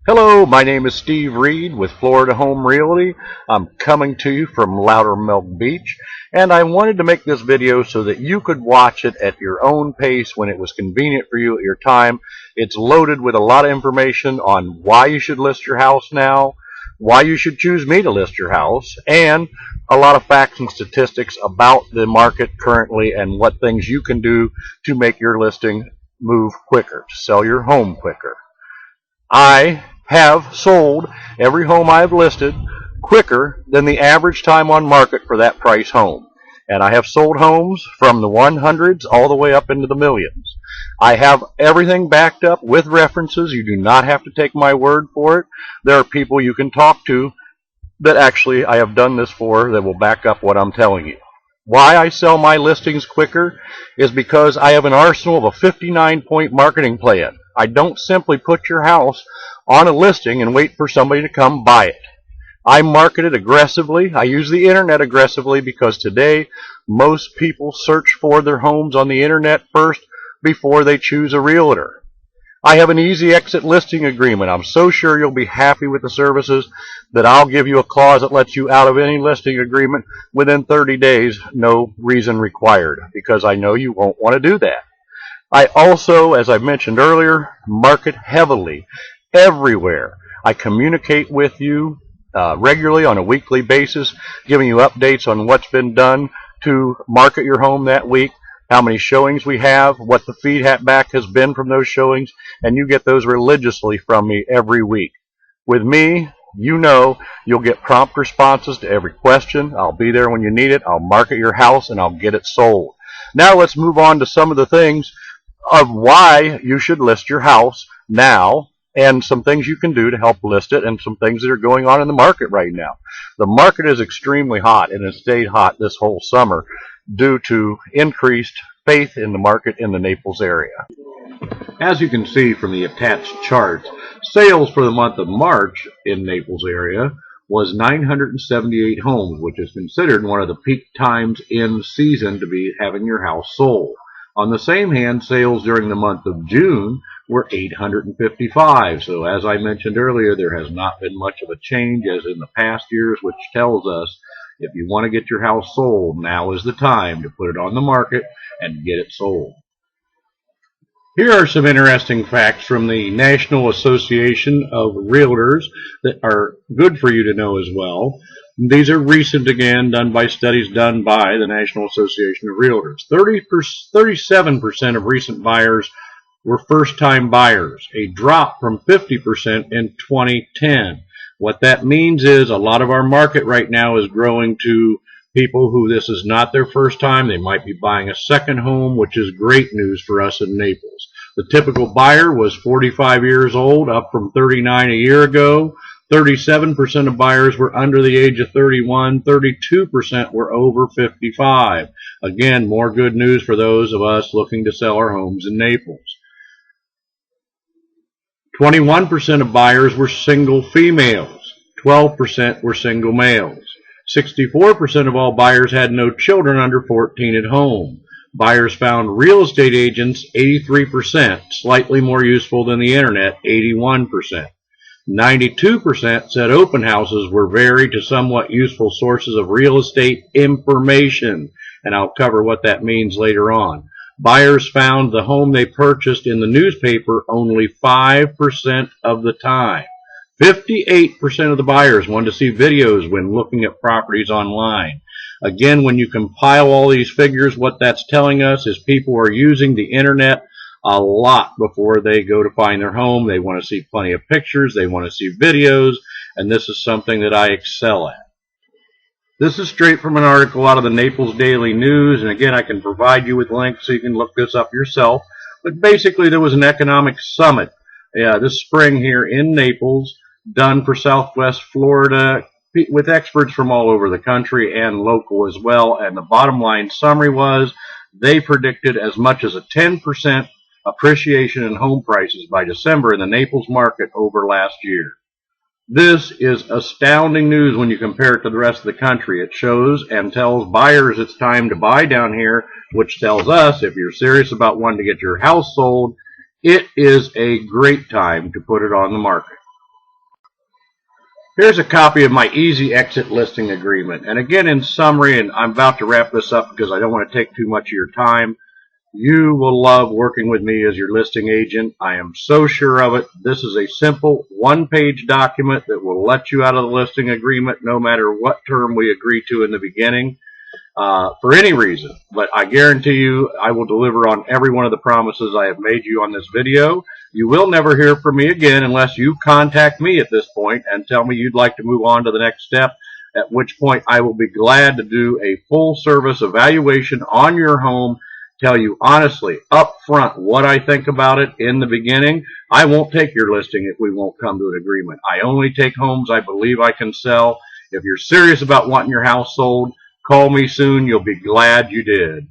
Hello, my name is Steve Reed with Florida Home Realty. I'm coming to you from Loudermilk Beach, and I wanted to make this video so that you could watch it at your own pace when it was convenient for you at your time. It's loaded with a lot of information on why you should list your house now, why you should choose me to list your house, and a lot of facts and statistics about the market currently and what things you can do to make your listing move quicker, to sell your home quicker. I have sold every home I've listed quicker than the average time on market for that price home. And I have sold homes from the 100s all the way up into the millions. I have everything backed up with references. You do not have to take my word for it. There are people you can talk to that actually I have done this for that will back up what I'm telling you. Why I sell my listings quicker is because I have an arsenal of a 59-point marketing plan. I don't simply put your house on a listing and wait for somebody to come buy it. I market it aggressively. I use the internet aggressively because today most people search for their homes on the internet first before they choose a realtor. I have an easy exit listing agreement. I'm so sure you'll be happy with the services that I'll give you a clause that lets you out of any listing agreement within 30 days, no reason required, because I know you won't want to do that. I also, as I mentioned earlier, market heavily everywhere. I communicate with you regularly on a weekly basis, giving you updates on what's been done to market your home that week, how many showings we have, what the feedback has been from those showings, and you get those religiously from me every week. With me, you know you'll get prompt responses to every question. I'll be there when you need it. I'll market your house and I'll get it sold. Now let's move on to some of the things of why you should list your house now and some things you can do to help list it and some things that are going on in the market right now. The market is extremely hot and has stayed hot this whole summer due to increased faith in the market in the Naples area. As you can see from the attached charts, sales for the month of March in Naples area was 978 homes, which is considered one of the peak times in season to be having your house sold. On the same hand, sales during the month of June were 855. So as I mentioned earlier, there has not been much of a change as in the past years, which tells us if you want to get your house sold, now is the time to put it on the market and get it sold. Here are some interesting facts from the National Association of Realtors that are good for you to know as well. These are recent, again, done by studies done by the National Association of Realtors. 37% of recent buyers were first-time buyers, a drop from 50% in 2010. What that means is a lot of our market right now is growing to people who this is not their first time. They might be buying a second home, which is great news for us in Naples. The typical buyer was 45 years old, up from 39 a year ago. 37% of buyers were under the age of 31. 32% were over 55. Again, more good news for those of us looking to sell our homes in Naples. 21% of buyers were single females. 12% were single males. 64% of all buyers had no children under 14 at home. Buyers found real estate agents 83%, slightly more useful than the internet, 81%. 92% said open houses were very to somewhat useful sources of real estate information, and I'll cover what that means later on. Buyers found the home they purchased in the newspaper only 5% of the time. 58% of the buyers wanted to see videos when looking at properties online. Again, when you compile all these figures, what that's telling us is people are using the internet a lot before they go to find their home. They want to see plenty of pictures, they want to see videos, and this is something that I excel at. This is straight from an article out of the Naples Daily News, and again, I can provide you with links so you can look this up yourself. But basically, there was an economic summit this spring here in Naples, done for Southwest Florida, with experts from all over the country and local as well. And the bottom line summary was they predicted as much as a 10% appreciation in home prices by December in the Naples market over last year. This is astounding news when you compare it to the rest of the country. It shows and tells buyers it's time to buy down here, which tells us if you're serious about wanting to get your house sold, it is a great time to put it on the market. Here's a copy of my easy exit listing agreement. And again, in summary, and I'm about to wrap this up because I don't want to take too much of your time. You will love working with me as your listing agent. I am so sure of it. This is a simple one-page document that will let you out of the listing agreement no matter what term we agree to in the beginning. For any reason, but I guarantee you I will deliver on every one of the promises I have made you on this video. You will never hear from me again unless you contact me at this point and tell me you'd like to move on to the next step, at which point I will be glad to do a full service evaluation on your home, tell you honestly up front what I think about it in the beginning. I won't take your listing if we won't come to an agreement. I only take homes I believe I can sell. If you're serious about wanting your house sold, call me soon. You'll be glad you did.